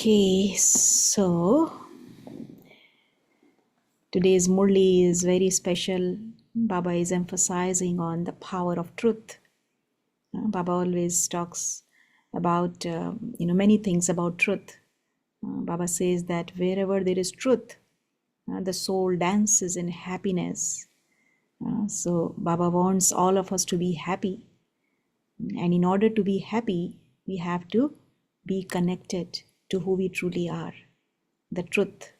Okay, so today's Murli is very special. Baba is emphasizing on the power of truth. Baba always talks about many things about truth. Baba says that wherever there is truth, the soul dances in happiness. So Baba wants all of us to be happy, and in order to be happy, we have to be connected to who we truly are, the truth,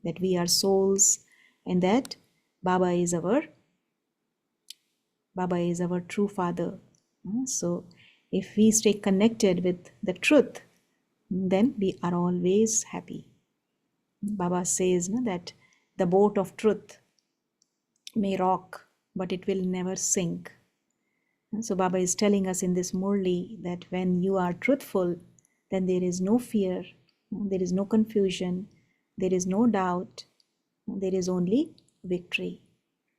that we are souls, and that Baba is our true father. So if we stay connected with the truth, then we are always happy. Baba says that the boat of truth may rock, but it will never sink. So Baba is telling us in this Murli that when you are truthful, then there is no fear, there is no confusion, there is no doubt, there is only victory.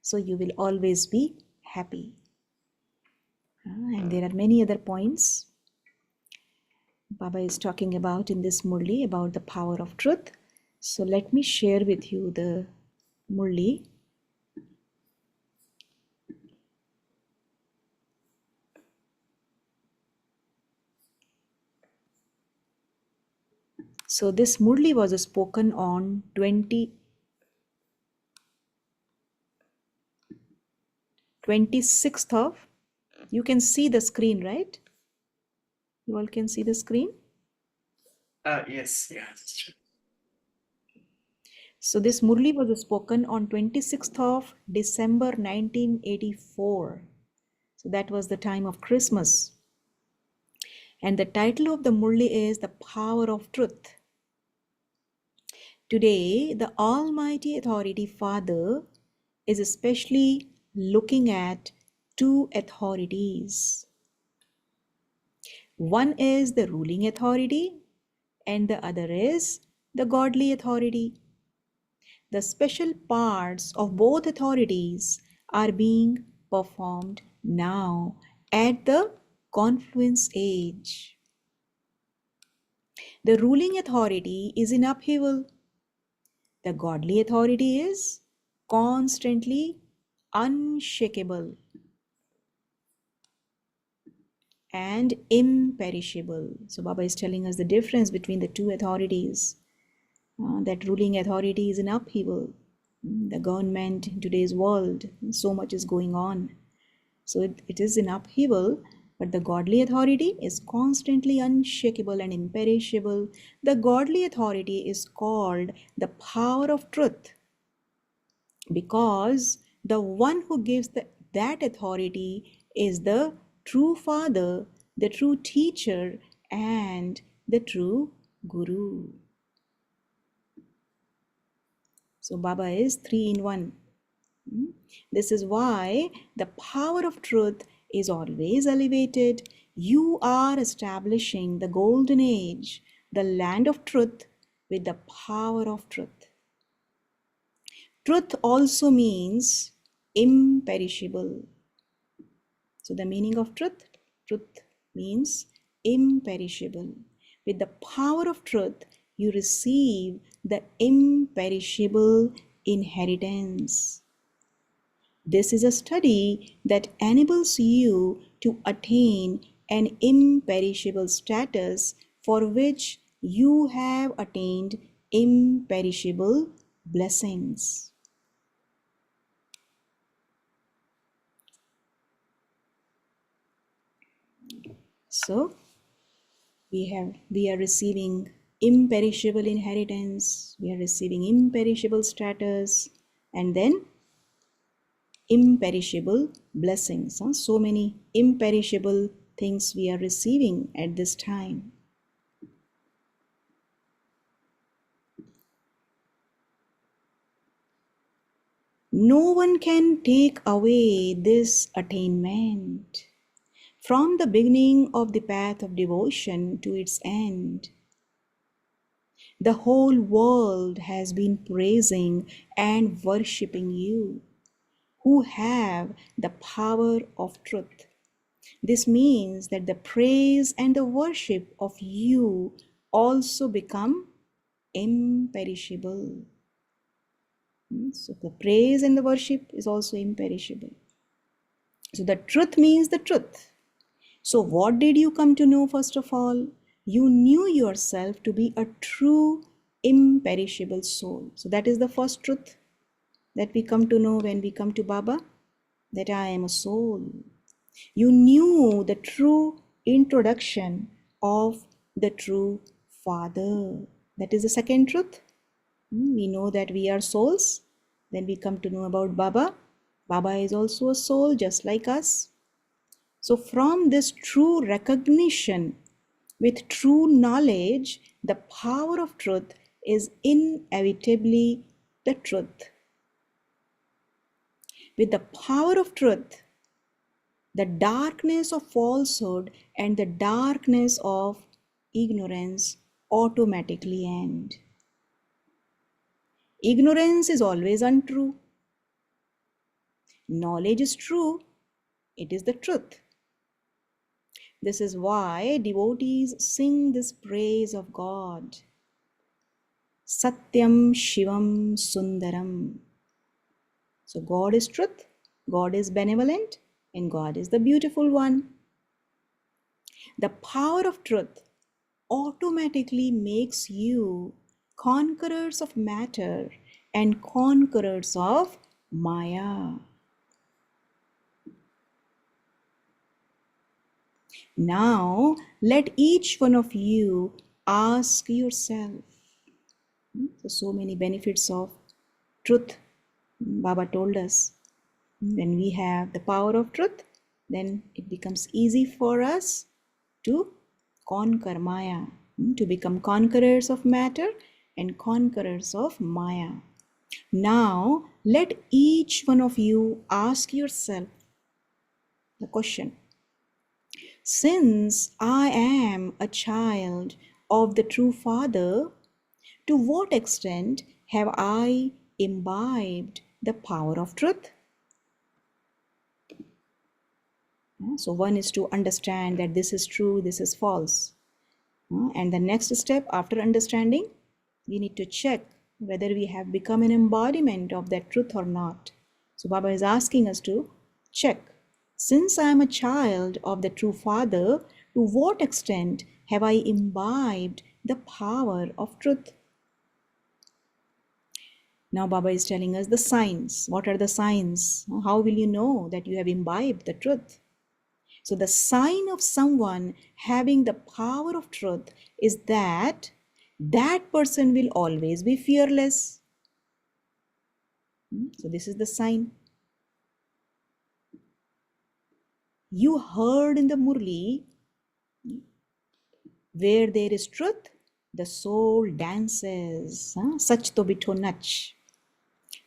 So you will always be happy. And there are many other points Baba is talking about in this Murli about the power of truth. So let me share with you the Murli. So this Murli was spoken on 26th of, you can see the screen, right? You all can see the screen? Yes. So this Murli was spoken on 26th of December 1984. So that was the time of Christmas. And the title of the Murli is The Power of Truth. Today, the Almighty Authority Father is especially looking at two authorities. One is the ruling authority, and the other is the godly authority. The special parts of both authorities are being performed now at the confluence age. The ruling authority is in upheaval. The godly authority is constantly unshakable and imperishable. So Baba is telling us the difference between the two authorities. That ruling authority is in upheaval. The government in today's world, so much is going on. So it is in upheaval, but the godly authority is constantly unshakable and imperishable. The godly authority is called the power of truth, because the one who gives that authority is the true father, the true teacher, and the true guru. So Baba is 3 in 1. This is why the power of truth is always elevated. You are establishing the golden age, the land of truth, with the power of truth. Truth also means imperishable. So the meaning of truth means imperishable. With the power of truth, you receive the imperishable inheritance. This is a study that enables you to attain an imperishable status for which you have attained imperishable blessings. So we are receiving imperishable inheritance, we are receiving imperishable status, and then imperishable blessings. So many imperishable things we are receiving at this time. No one can take away this attainment. From the beginning of the path of devotion to its end, the whole world has been praising and worshipping you, who have the power of truth. This means that the praise and the worship of you also become imperishable. So the praise and the worship is also imperishable. So the truth means the truth. So what did you come to know first of all? You knew yourself to be a true imperishable soul. So that is the first truth that we come to know when we come to Baba, that I am a soul. You knew the true introduction of the true Father. That is the second truth. We know that we are souls. Then we come to know about Baba. Baba is also a soul just like us. So, from this true recognition with true knowledge, the power of truth is inevitably the truth. With the power of truth, the darkness of falsehood and the darkness of ignorance automatically end. Ignorance is always untrue. Knowledge is true, it is the truth. This is why devotees sing this praise of God. Satyam Shivam Sundaram. So God is truth, God is benevolent, and God is the beautiful one. The power of truth automatically makes you conquerors of matter and conquerors of Maya. Now, let each one of you ask yourself. So many benefits of truth. Baba told us when we have the power of truth, then it becomes easy for us to conquer Maya, to become conquerors of matter and conquerors of Maya. Now, let each one of you ask yourself the question, since I am a child of the true Father, to what extent have I imbibed the power of truth? So one is to understand that this is true, this is false. And the next step after understanding, we need to check whether we have become an embodiment of that truth or not. So Baba is asking us to check. Since I am a child of the true Father, to what extent have I imbibed the power of truth? Now Baba is telling us the signs. What are the signs? How will you know that you have imbibed the truth? So the sign of someone having the power of truth is that that person will always be fearless. So this is the sign. You heard in the Murli, where there is truth, the soul dances. Sach to bitho nach.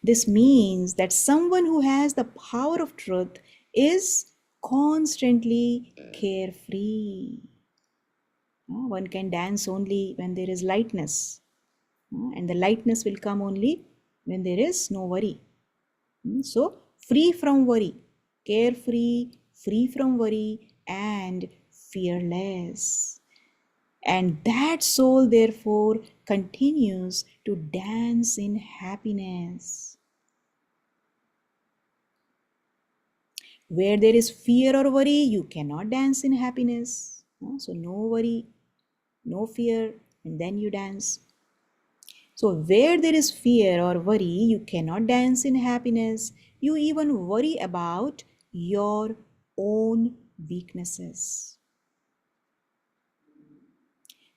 This means that someone who has the power of truth is constantly carefree. One can dance only when there is lightness, and the lightness will come only when there is no worry. So, free from worry, carefree, free from worry, and fearless. And that soul, therefore, continues to dance in happiness. Where there is fear or worry, you cannot dance in happiness. So, no worry, no fear, and then you dance. So, where there is fear or worry, you cannot dance in happiness. You even worry about your own weaknesses.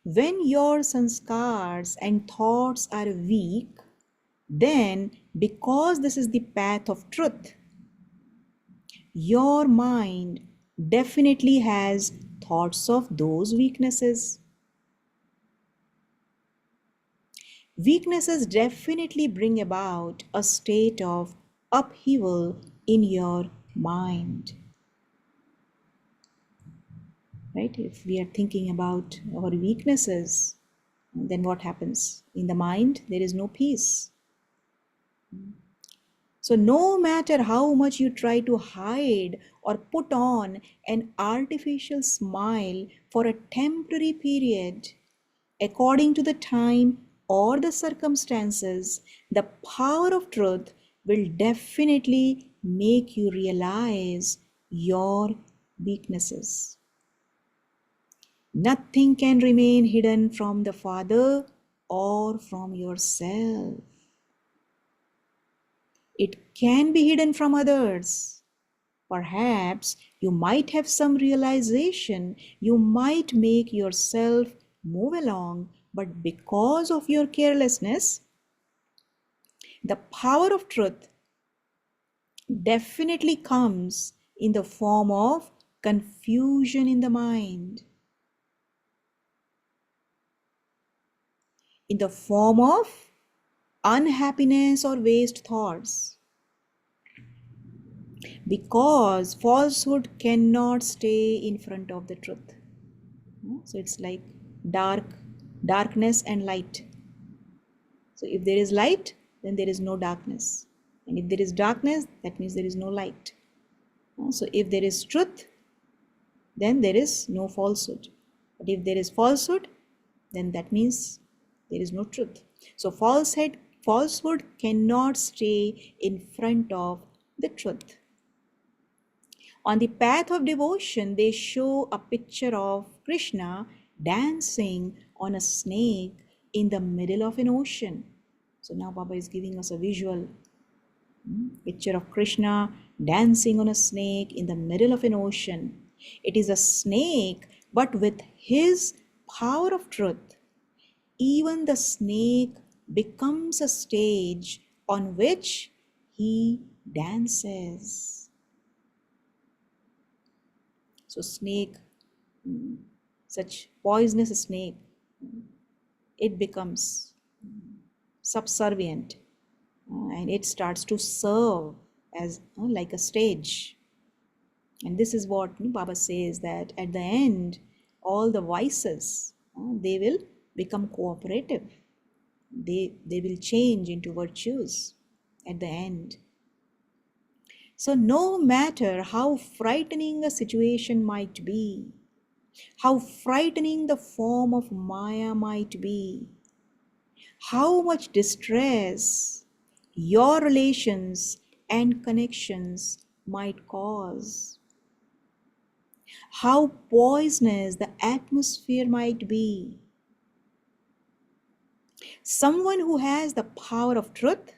When your sanskars and thoughts are weak, then because this is the path of truth, your mind definitely has thoughts of those weaknesses. Weaknesses definitely bring about a state of upheaval in your mind. Right? If we are thinking about our weaknesses, then what happens? In the mind, there is no peace. So, no matter how much you try to hide or put on an artificial smile for a temporary period, according to the time or the circumstances, the power of truth will definitely make you realize your weaknesses. Nothing can remain hidden from the Father or from yourself. It can be hidden from others. Perhaps you might have some realization, you might make yourself move along, but because of your carelessness, the power of truth definitely comes in the form of confusion in the mind, in the form of unhappiness or waste thoughts, because falsehood cannot stay in front of the truth. So it's like darkness and light. So if there is light, then there is no darkness, and if there is darkness, that means there is no light. So if there is truth, then there is no falsehood, but if there is falsehood, then that means there is no truth. So falsehood cannot stay in front of the truth. On the path of devotion, they show a picture of Krishna dancing on a snake in the middle of an ocean. So now Baba is giving us a visual picture of Krishna dancing on a snake in the middle of an ocean. It is a snake, but with his power of truth, even the snake becomes a stage on which he dances. So snake, such poisonous snake, it becomes subservient and it starts to serve as like a stage. And this is what Baba says, that at the end, all the vices, they will become cooperative. They will change into virtues at the end. So no matter how frightening a situation might be, how frightening the form of Maya might be, how much distress your relations and connections might cause, how poisonous the atmosphere might be, someone who has the power of truth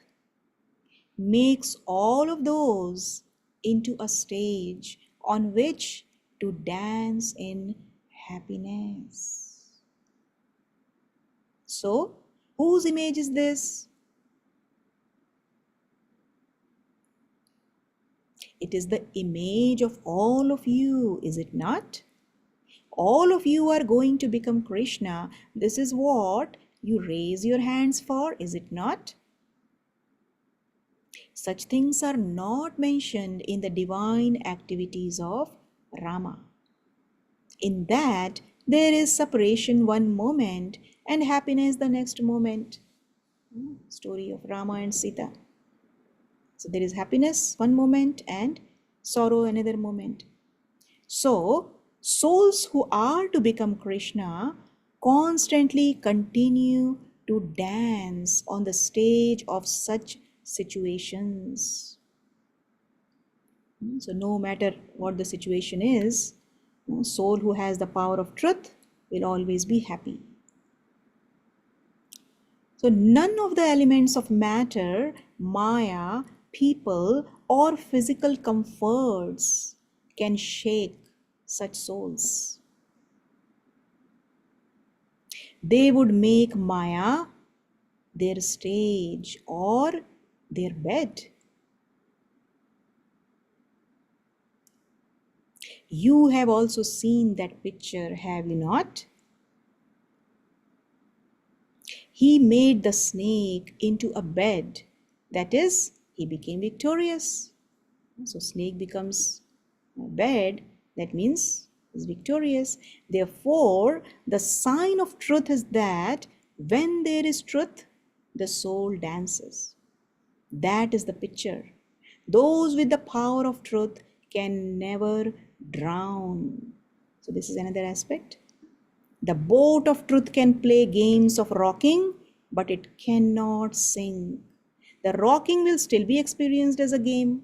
makes all of those into a stage on which to dance in happiness. So, whose image is this? It is the image of all of you, is it not? All of you are going to become Krishna. This is what you raise your hands for, is it not? Such things are not mentioned in the divine activities of Rama. In that, there is separation one moment and happiness the next moment. Story of Rama and Sita. So there is happiness one moment and sorrow another moment. So, souls who are to become Krishna constantly continue to dance on the stage of such situations. So, no matter what the situation is, soul who has the power of truth will always be happy. So, none of the elements of matter, Maya, people, or physical comforts can shake such souls. They would make Maya their stage or their bed. You have also seen that picture, have you not? He made the snake into a bed. That is, he became victorious. So snake becomes a bed, that means is victorious. Therefore, the sign of truth is that when there is truth, the soul dances. That is the picture. Those with the power of truth can never drown. So this is another aspect. The boat of truth can play games of rocking, but it cannot sing. The rocking will still be experienced as a game.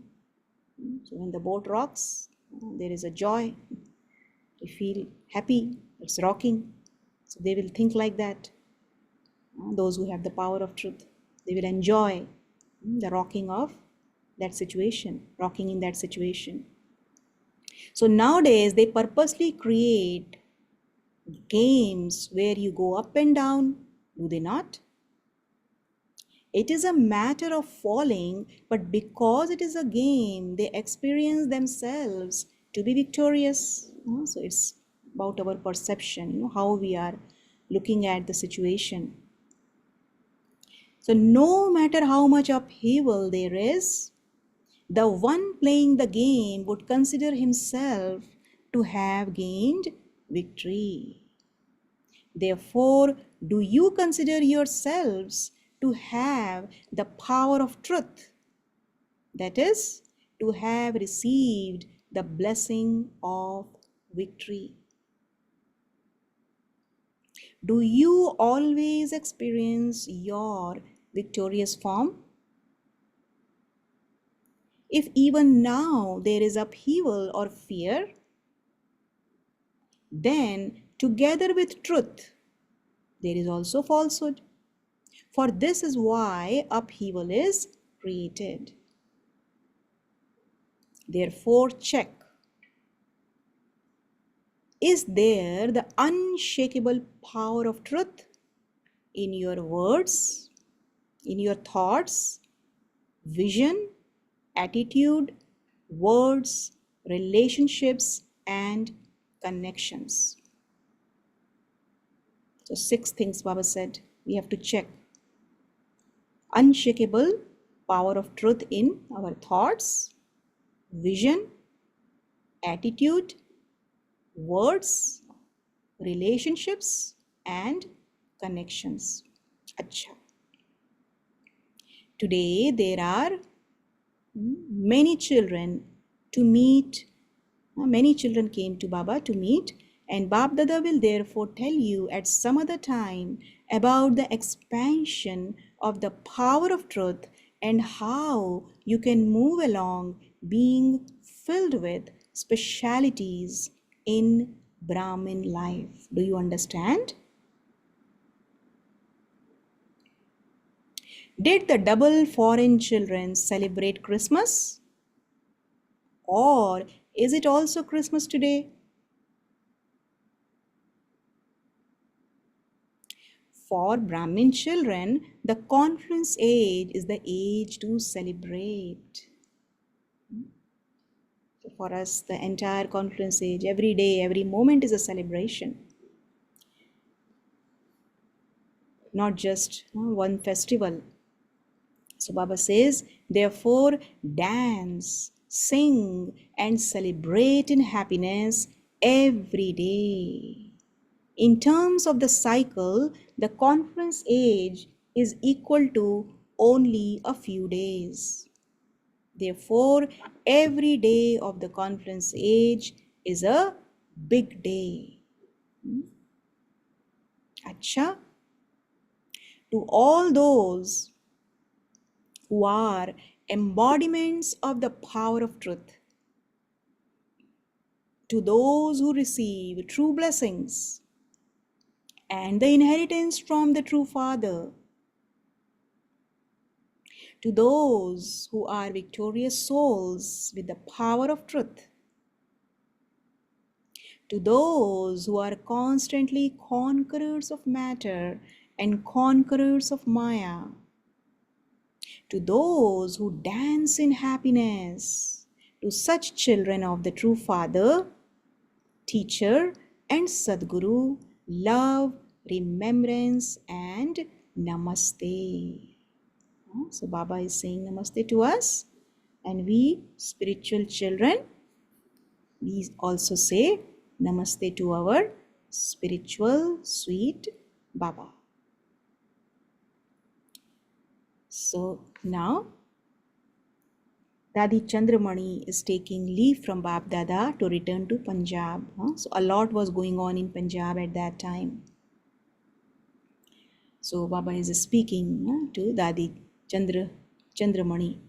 So when the boat rocks, there is a joy. We feel happy, it's rocking. So they will think like that. Those who have the power of truth, they will enjoy the rocking of that situation, rocking in that situation. So nowadays they purposely create games where you go up and down, do they not? It is a matter of falling, but because it is a game, they experience themselves to be victorious. So it's about our perception, how we are looking at the situation. So no matter how much upheaval there is, the one playing the game would consider himself to have gained victory. Therefore, do you consider yourselves to have the power of truth? That is, to have received the blessing of victory. Do you always experience your victorious form? If even now there is upheaval or fear, then together with truth, there is also falsehood. For this is why upheaval is created. Therefore, check. Is there the unshakable power of truth in your words, in your thoughts, vision, attitude, words, relationships, and connections? So 6 things Baba said we have to check. Unshakable power of truth in our thoughts, vision, attitude, words, relationships, and connections. Acha. Today there are many children to meet. Many children came to Baba to meet, and Bab Dada will therefore tell you at some other time about the expansion of the power of truth and how you can move along being filled with specialities in Brahmin life. Do you understand? Did the double foreign children celebrate Christmas? Or is it also Christmas today? For Brahmin children, the conference age is the age to celebrate. For us, the entire conference age, every day, every moment is a celebration. Not just one festival. So Baba says, therefore, dance, sing, and celebrate in happiness every day. In terms of the cycle, the conference age is equal to only a few days. Therefore, every day of the conference age is a big day. Acha, to all those who are embodiments of the power of truth, to those who receive true blessings and the inheritance from the true Father, to those who are victorious souls with the power of truth, to those who are constantly conquerors of matter and conquerors of Maya, to those who dance in happiness, to such children of the true Father, Teacher, and Sadguru, love, remembrance, and Namaste. So Baba is saying Namaste to us, and we spiritual children, we also say Namaste to our spiritual sweet Baba. So now Dadi Chandramani is taking leave from Bap Dada to return to Punjab. So a lot was going on in Punjab at that time. So Baba is speaking to Dadi Chandramani.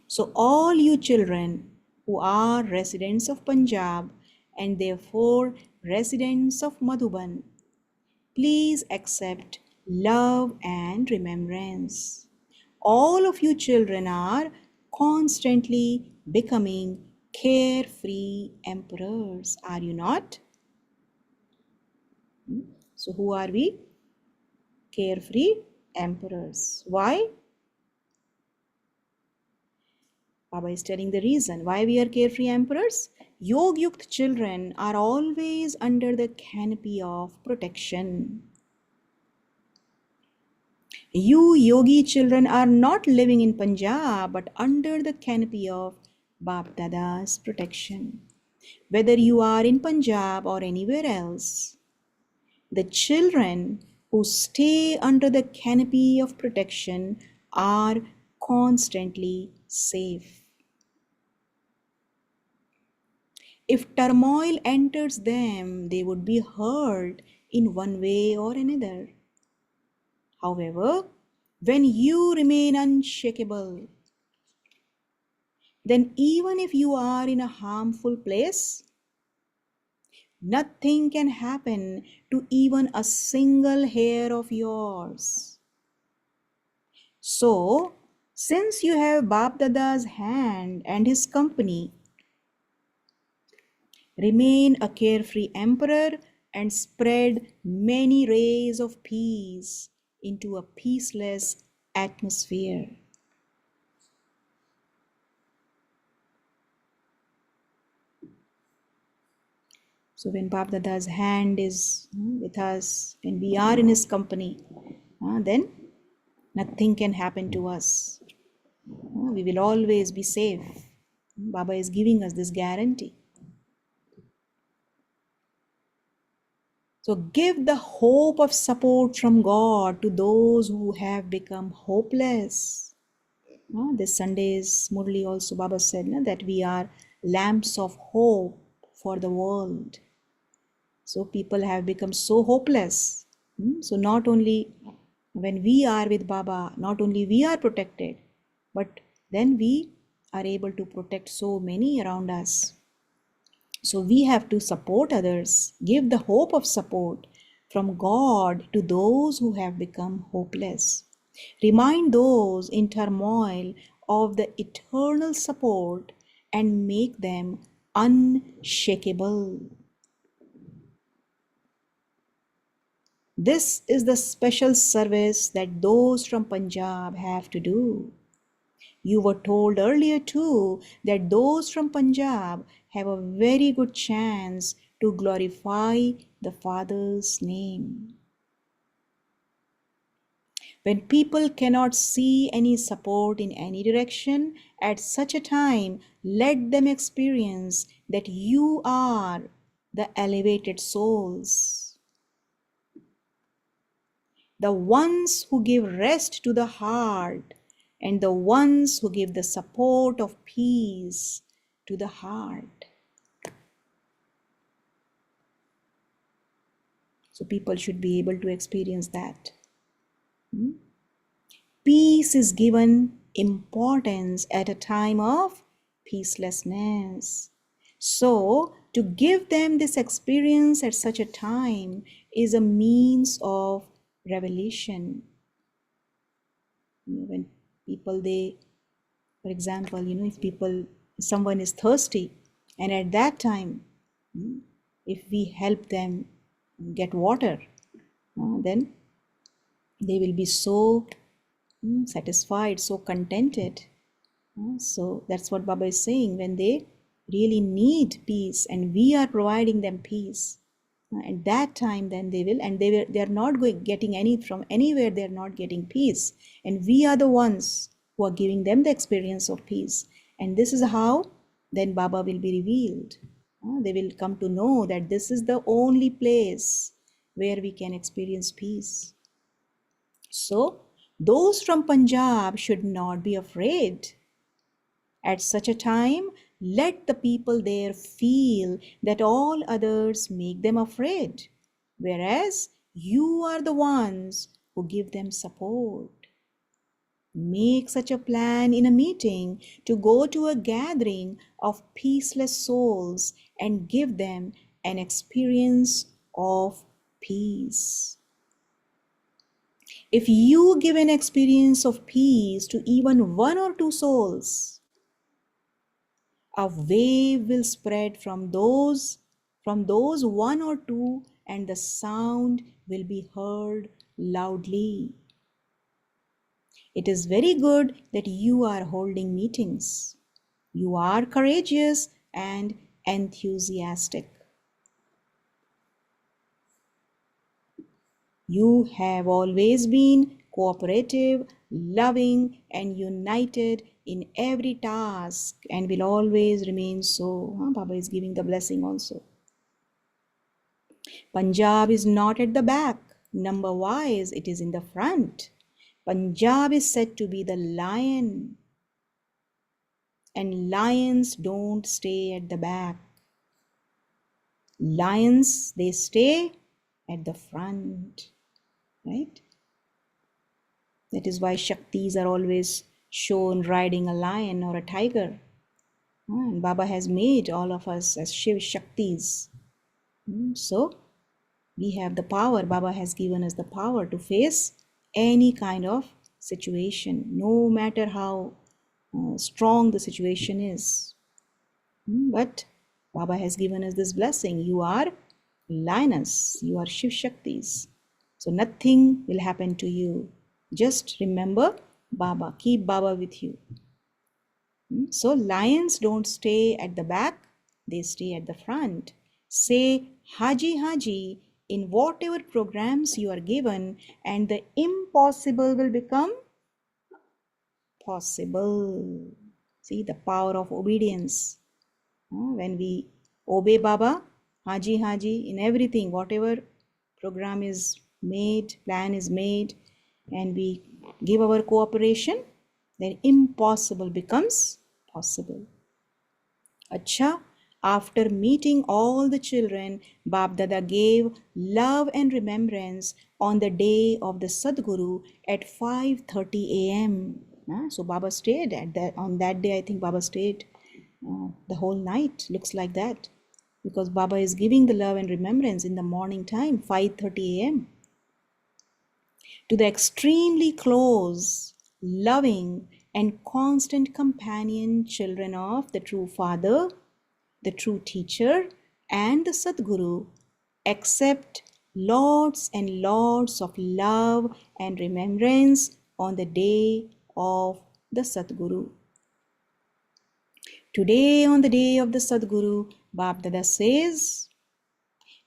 So all you children who are residents of Punjab and therefore residents of Madhuban, please accept love and remembrance. All of you children are constantly becoming carefree emperors, are you not? So, who are we? Carefree emperors. Why? Baba is telling the reason why we are carefree emperors. Yog Yukt children are always under the canopy of protection. You yogi children are not living in Punjab but under the canopy of Bap Dada's protection. Whether you are in Punjab or anywhere else, the children who stay under the canopy of protection are constantly safe. If turmoil enters them, they would be hurt in one way or another. However, when you remain unshakable, then even if you are in a harmful place, nothing can happen to even a single hair of yours. So, since you have Bap Dada's hand and his company, remain a carefree emperor and spread many rays of peace into a peaceless atmosphere. So when Bap Dada's hand is with us, when we are in his company, then nothing can happen to us. We will always be safe. Baba is giving us this guarantee. So give the hope of support from God to those who have become hopeless. This Sunday's Murli also Baba said that we are lamps of hope for the world. So people have become so hopeless. So not only when we are with Baba, not only we are protected, but then we are able to protect so many around us. So we have to support others, give the hope of support from God to those who have become hopeless. Remind those in turmoil of the eternal support and make them unshakable. This is the special service that those from Punjab have to do. You were told earlier too that those from Punjab have a very good chance to glorify the Father's name. When people cannot see any support in any direction, at such a time, let them experience that you are the elevated souls, the ones who give rest to the heart and the ones who give the support of peace to the heart. So people should be able to experience that. Peace is given importance at a time of peacelessness. So to give them this experience at such a time is a means of revelation. When people, for example, if someone is thirsty, and at that time, if we help them get water, then they will be so satisfied, so contented. So that's what Baba is saying. When they really need peace, and we are providing them peace, at that time, then they will, and they are not getting any from anywhere. They are not getting peace, and we are the ones who are giving them the experience of peace. And this is how then Baba will be revealed. They will come to know that this is the only place where we can experience peace. So those from Punjab should not be afraid. At such a time, let the people there feel that all others make them afraid, whereas you are the ones who give them support. Make such a plan in a meeting to go to a gathering of peaceless souls and give them an experience of peace. If you give an experience of peace to even one or two souls, a wave will spread from those one or two, and the sound will be heard loudly. It is very good that you are holding meetings. You are courageous and enthusiastic. You have always been cooperative, loving, and united in every task and will always remain so. Baba is giving the blessing also. Punjab is not at the back. Number wise, it is in the front. Punjab is said to be the lion, and lions don't stay at the back. Lions, they stay at the front, right? That is why Shaktis are always shown riding a lion or a tiger. And Baba has made all of us as Shiv Shaktis. So we have the power. Baba has given us the power to face any kind of situation, no matter how strong the situation is. But Baba has given us this blessing. You are lioness, you are Shiv Shaktis. So nothing will happen to you. Just remember Baba, keep Baba with you. So lions don't stay at the back, they stay at the front. Say Haji Haji in whatever programs you are given, and the impossible will become possible. See the power of obedience. When we obey Baba, Haji Haji in everything, whatever program is made, plan is made, and we give our cooperation, then impossible becomes possible. Acha, after meeting all the children, Bab Dada gave love and remembrance on the day of the Sadguru at 5:30 a.m. So Baba stayed on that day. I think Baba stayed the whole night. Looks like that, because Baba is giving the love and remembrance in the morning time, 5:30 a.m. To the extremely close, loving, and constant companion children of the true Father, the true Teacher, and the Sadguru, accept lots and lots of love and remembrance on the day of the Sadguru. Today, on the day of the Sadguru, Bab Dada says,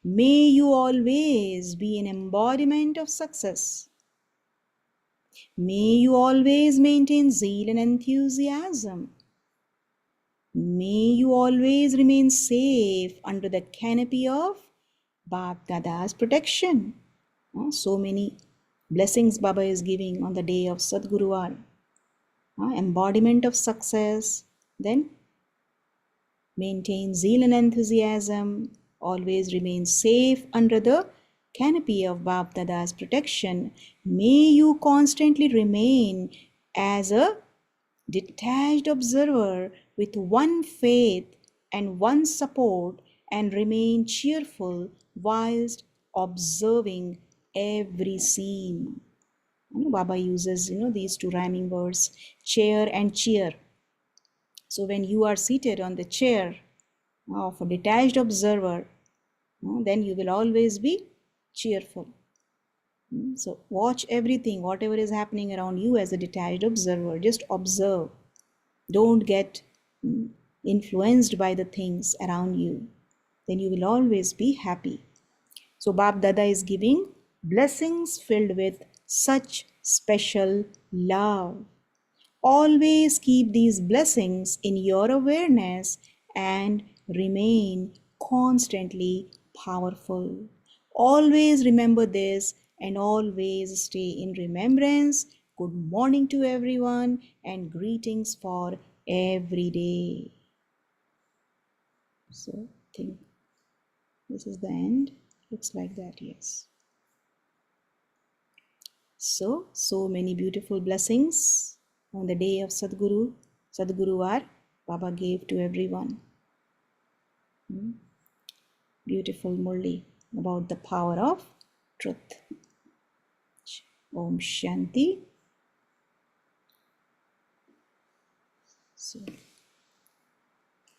may you always be an embodiment of success. May you always maintain zeal and enthusiasm. May you always remain safe under the canopy of Bab Dada's protection. So many blessings Baba is giving on the day of Sadguru. Embodiment of success, then maintain zeal and enthusiasm, always remain safe under the canopy of Bab Dada's protection. May you constantly remain as a detached observer with one faith and one support, and remain cheerful whilst observing every scene. Baba uses these two rhyming words, chair and cheer. So when you are seated on the chair of a detached observer, then you will always be cheerful. So watch everything, whatever is happening around you as a detached observer. Just observe. Don't get influenced by the things around you. Then you will always be happy. So Bab Dada is giving blessings filled with such special love. Always keep these blessings in your awareness and remain constantly powerful. Always remember this and always stay in remembrance. Good morning to everyone and greetings for every day. So I think this is the end. Looks like that, yes. So many beautiful blessings on the day of Sadguru. Sadguruvar, Baba gave to everyone. Beautiful Murli about the power of truth. Om Shanti. So you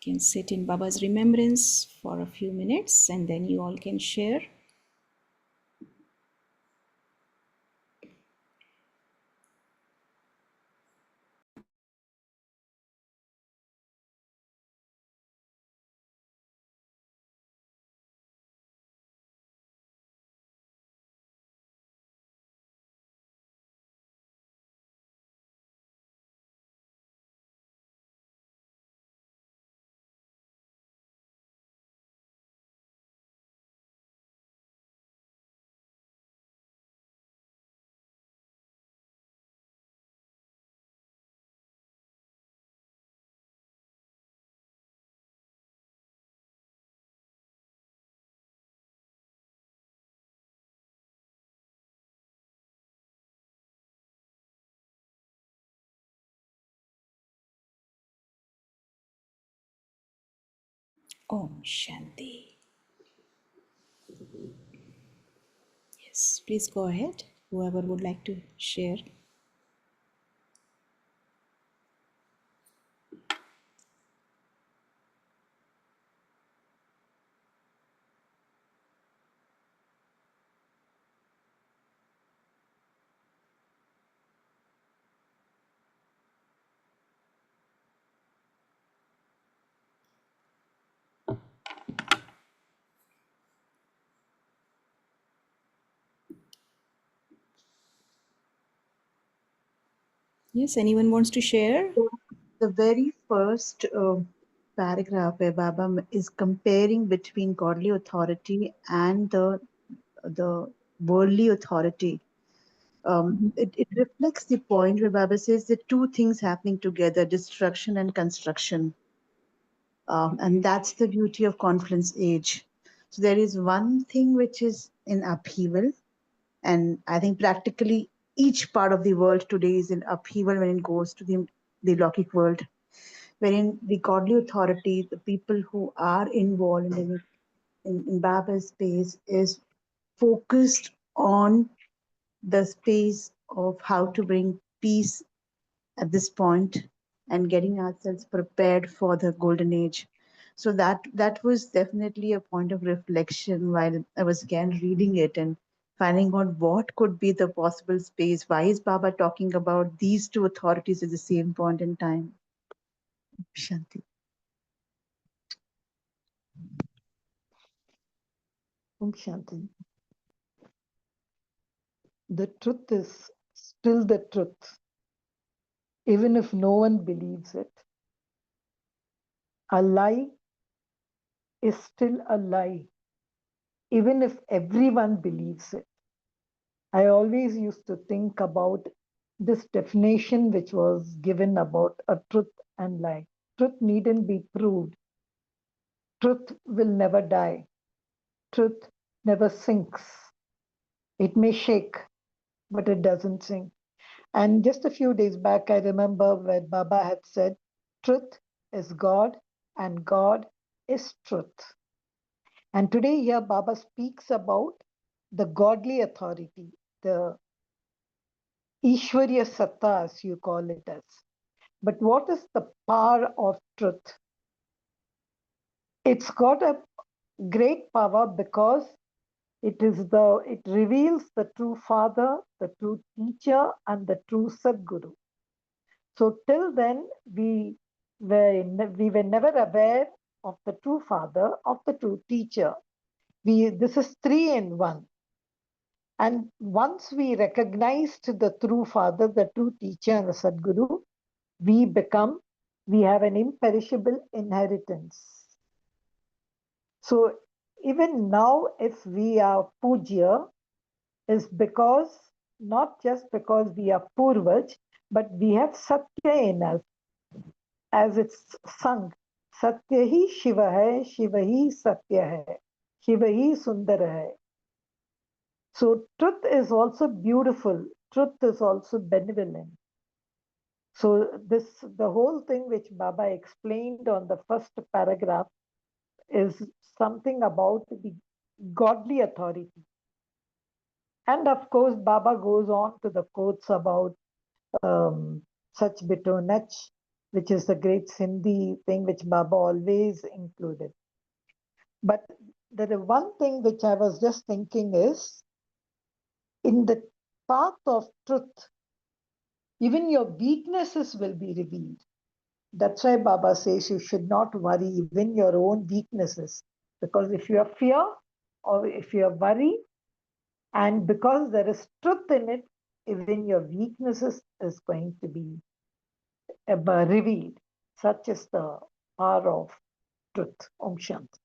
can sit in Baba's remembrance for a few minutes and then you all can share. Om Shanti. Yes, please go ahead. Whoever would like to share. Yes, anyone wants to share? The very first paragraph where Baba is comparing between godly authority and the worldly authority. It reflects the point where Baba says the two things happening together, destruction and construction. And that's the beauty of confluence age. So there is one thing which is in upheaval, and I think practically each part of the world today is in upheaval when it goes to the Lockic world, wherein the godly authority, the people who are involved in Baba's space, is focused on the space of how to bring peace at this point and getting ourselves prepared for the golden age. So that was definitely a point of reflection while I was again reading it and finding out what could be the possible space. Why is Baba talking about these two authorities at the same point in time? Shanti. Om Shanti. The truth is still the truth, even if no one believes it. A lie is still a lie, even if everyone believes it. I always used to think about this definition which was given about a truth and lie. Truth needn't be proved. Truth will never die. Truth never sinks. It may shake, but it doesn't sink. And just a few days back, I remember when Baba had said, truth is God and God is truth. And today here, Baba speaks about the godly authority, the Ishwarya Satta, as you call it as. But what is the power of truth? It's got a great power because it reveals the true father, the true teacher, and the true Sadguru. So till then, we were never aware of the true father, of the true teacher. This is three in one. And once we recognized the true father, the true teacher, and the Sadguru, we have an imperishable inheritance. So even now, if we are Pujya, is because not just because we are Purvaj, but we have Satya in us. as it's sung, Satya hi Shiva hai, Shiva hi Satya hai, Shiva hi Sundar hai. So truth is also beautiful. Truth is also benevolent. So the whole thing which Baba explained on the first paragraph is something about the godly authority. And of course, Baba goes on to the quotes about Sach Bito Nach, which is the great Sindhi thing which Baba always included. But the one thing which I was just thinking is, in the path of truth, even your weaknesses will be revealed. That's why Baba says you should not worry even your own weaknesses. Because if you have fear or if you have worry, and because there is truth in it, even your weaknesses is going to be revealed. Such is the power of truth. Om Shanti.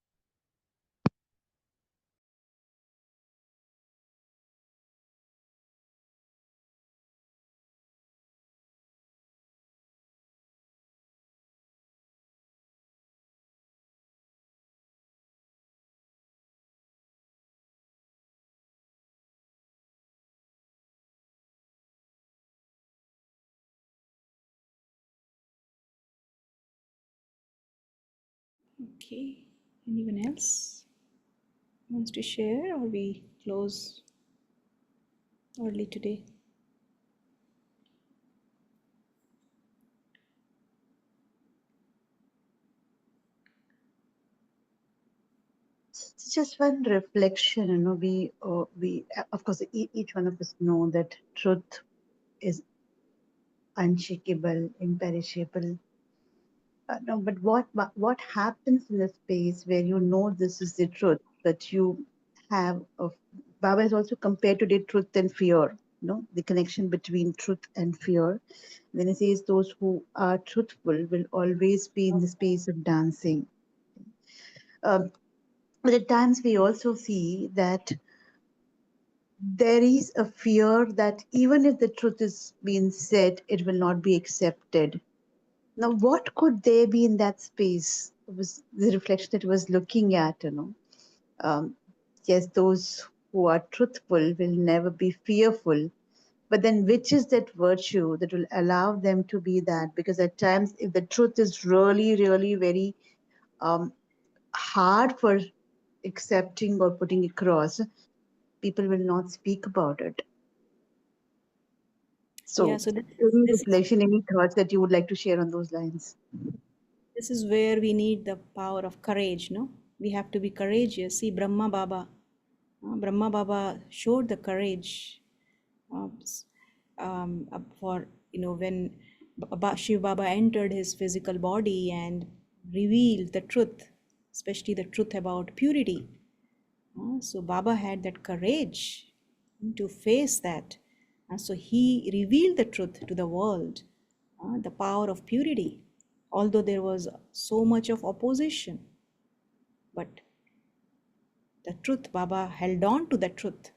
Okay. Anyone else wants to share, or we close early today? Just one reflection, we of course each one of us know that truth is unshakable, imperishable. No, but what happens in the space where you know this is the truth, that you have of Baba is also compared to the truth and fear, the connection between truth and fear. Then he says those who are truthful will always be in the space of dancing. But at times we also see that there is a fear that even if the truth is being said, it will not be accepted. Now, what could there be in that space? It was the reflection that I was looking at. Um, yes, those who are truthful will never be fearful. But then, which is that virtue that will allow them to be that? Because at times, if the truth is really, really very um, hard for accepting or putting across, people will not speak about it. Yeah, So, so any this is reflection, any thoughts that you would like to share on those lines? this is where we need the power of courage, no? We have to be courageous. See, Brahma Baba showed the courage for, when Shiv Baba entered his physical body and revealed the truth, especially the truth about purity. So Baba had that courage to face that. So he revealed the truth to the world, the power of purity, although there was so much of opposition. But the truth, Baba held on to the truth.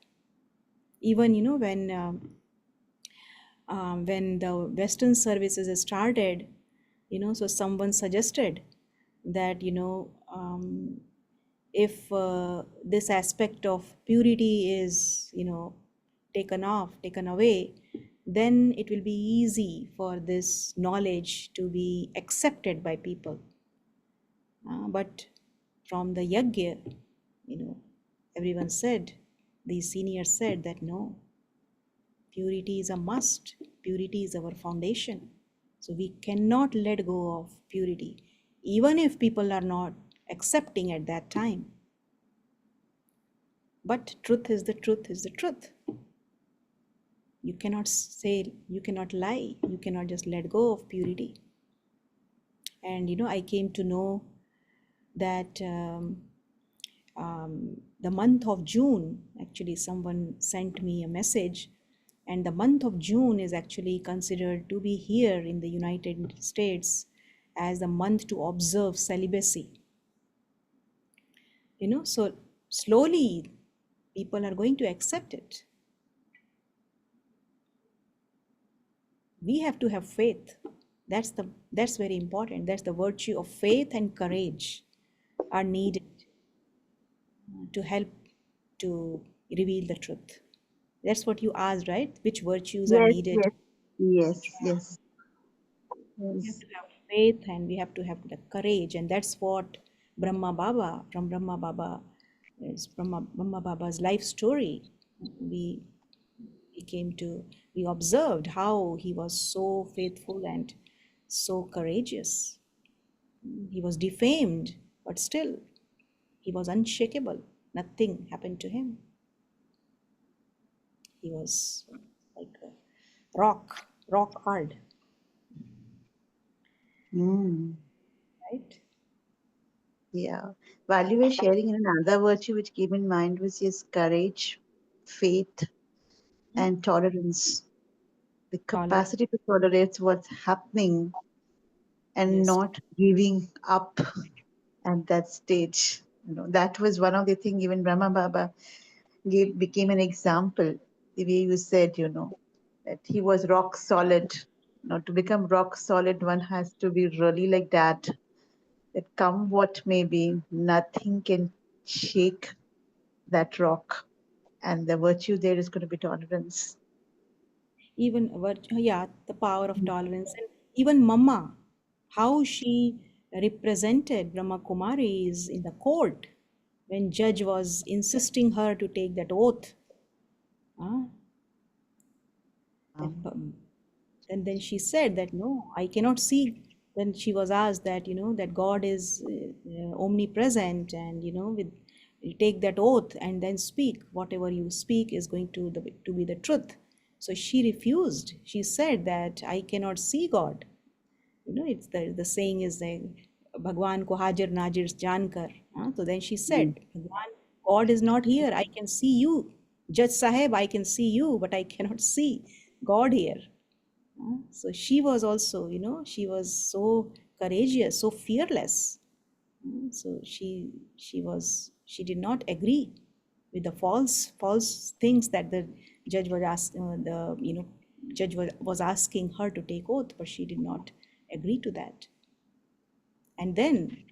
Even, when the Western services started, so someone suggested that, if this aspect of purity is, taken away, then it will be easy for this knowledge to be accepted by people. But from the yagya, everyone said, these seniors said that no, purity is a must. Purity is our foundation. So we cannot let go of purity, even if people are not accepting at that time. But truth is the truth is the truth. You cannot say, you cannot lie, you cannot just let go of purity. And I came to know that the month of June, actually, someone sent me a message, and the month of June is actually considered to be here in the United States as the month to observe celibacy. So slowly people are going to accept it. We have to have faith. That's very important. That's the virtue of faith and courage are needed to help to reveal the truth. That's what you asked, right? Which virtues are Yes, needed? yes, yes, yes, We have yes. to have faith and we have to have the courage, and that's what Brahma Baba is Brahma Baba's life story. We we came to we observed how he was so faithful and so courageous. He was defamed, but still he was unshakable. Nothing happened to him. He was like a rock hard, Mm, right? yeah. While you were sharing, another virtue which came in mind was his courage, faith, Hmm? and tolerance. The Tolerance. capacity to tolerate what's happening and Yes. not giving up at that stage. That was one of the things even Brahma Baba became an example. The way you said, that he was rock solid. To become rock solid, one has to be really like that. That come what may be, nothing can shake that rock. And the virtue there is going to be tolerance. Even yeah, the power of tolerance, and even Mama, how she represented Brahma Kumaris in the court when judge was insisting her to take that oath. Huh? That, and then she said that no, I cannot see. Then she was asked that that God is omnipresent, and with you take that oath and then speak. Whatever you speak is going to be the truth. So she refused. She said that I cannot see God. It's the saying is Bhagwan ko hajar najir jankar. So then she Mm. said, Bhagwan, God is not here. I can see you. Judge Saheb, I can see you, but I cannot see God here. So she was also, she was so courageous, so fearless. So she did not agree with the false things that the judge was was asking her to take oath, but she did not agree to that. And then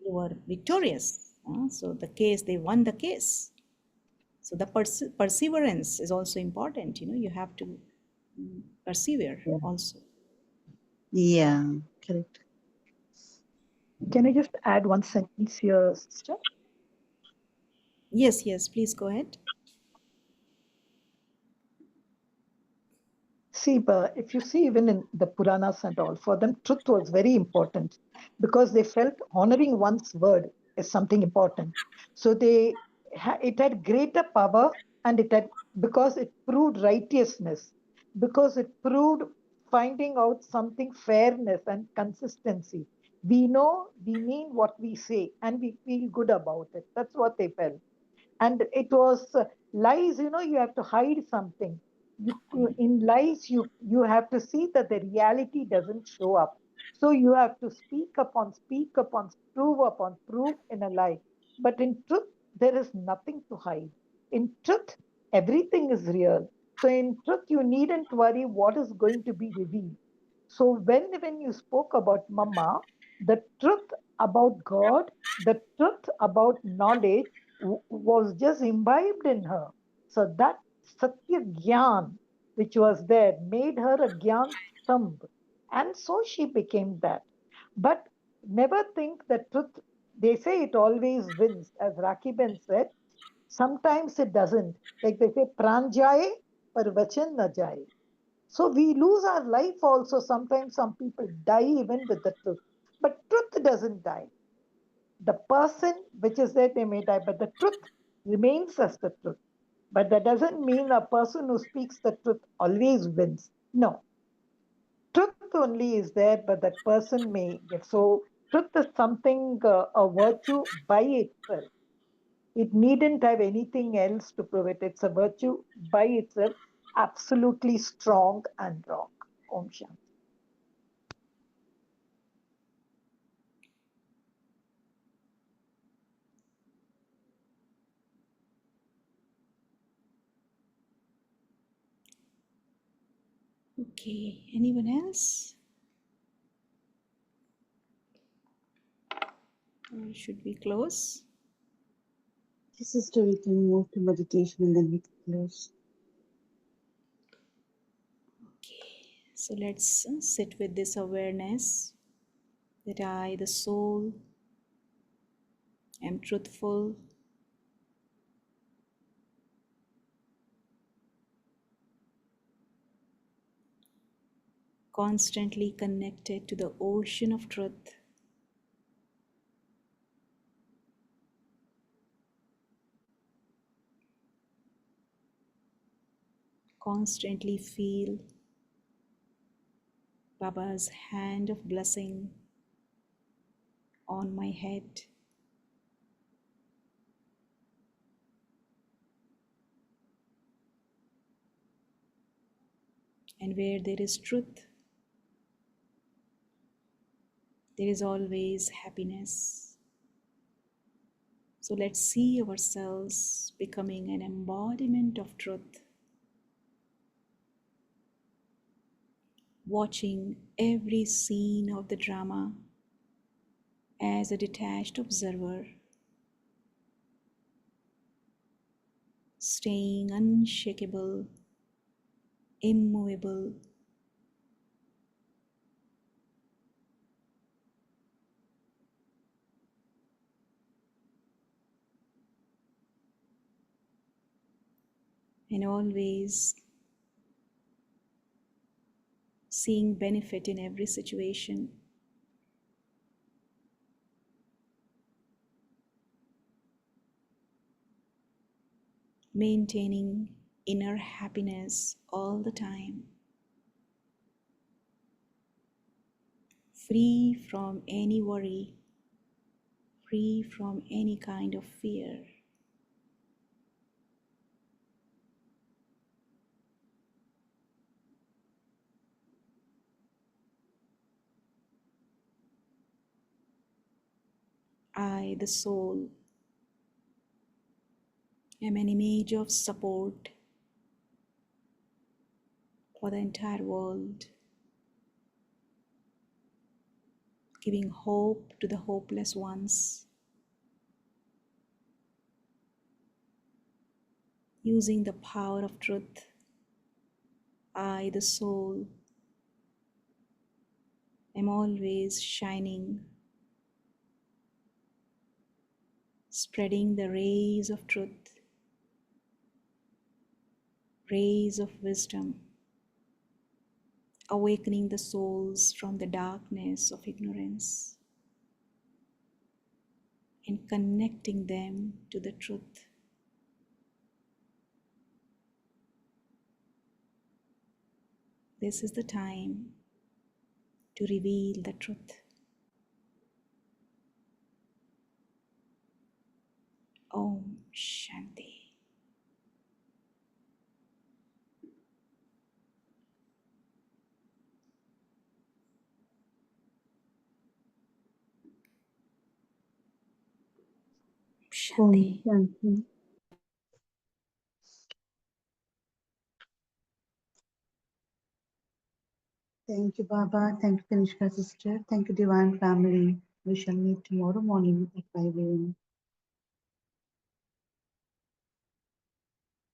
they were victorious. So they won the case. So the perseverance is also important. You have to persevere Yeah. also. Yeah, correct. Can I just add one sentence here, sister? Yes, yes, please go ahead. See, but if you see even in the Puranas and all, for them, truth was very important because they felt honoring one's word is something important. So it had greater power, and it had because it proved righteousness, because it proved finding out something fairness and consistency. We know we mean what we say, and we feel good about it. That's what they felt. And it was lies, you have to hide something. In lies, you have to see that the reality doesn't show up, so you have to speak upon, prove in a lie. But in truth, there is nothing to hide. In truth, everything is real. So in truth, you needn't worry what is going to be revealed. So when you spoke about Mama, the truth about God, the truth about knowledge was just imbibed in her. So that Satya Gyan, which was there, made her a Gyan Stambh. And so she became that. But never think that truth, they say it always wins. As Rakiben said, sometimes it doesn't. Like they say, pran jaye, par vachan na jaye. So we lose our life also. Sometimes some people die even with the truth. But truth doesn't die. The person which is there, they may die, but the truth remains as the truth. But that doesn't mean a person who speaks the truth always wins. No, truth only is there, but that person may get. So, truth is something, a virtue by itself. It needn't have anything else to prove it. It's a virtue by itself, absolutely strong and wrong. Om Shanti. Okay, anyone else? Or should we close? Yes, sister, we can move to meditation and then we can close. Okay, so let's sit with this awareness that I, the soul, am truthful, constantly connected to the ocean of truth, constantly feel Baba's hand of blessing on my head. And where there is truth, there is always happiness. So let's see ourselves becoming an embodiment of truth, watching every scene of the drama as a detached observer, staying unshakable, immovable, and always seeing benefit in every situation, maintaining inner happiness all the time, free from any worry, free from any kind of fear. I, the soul, am an image of support for the entire world, giving hope to the hopeless ones, using the power of truth. I, the soul, am always shining, spreading the rays of truth, rays of wisdom, awakening the souls from the darkness of ignorance and connecting them to the truth. This is the time to reveal the truth. Om Shanti. Om Shanti. Shanti. Thank you, Baba. Thank you, Kanishka sister. Thank you, Divine Family. We shall meet tomorrow morning at 5 a.m.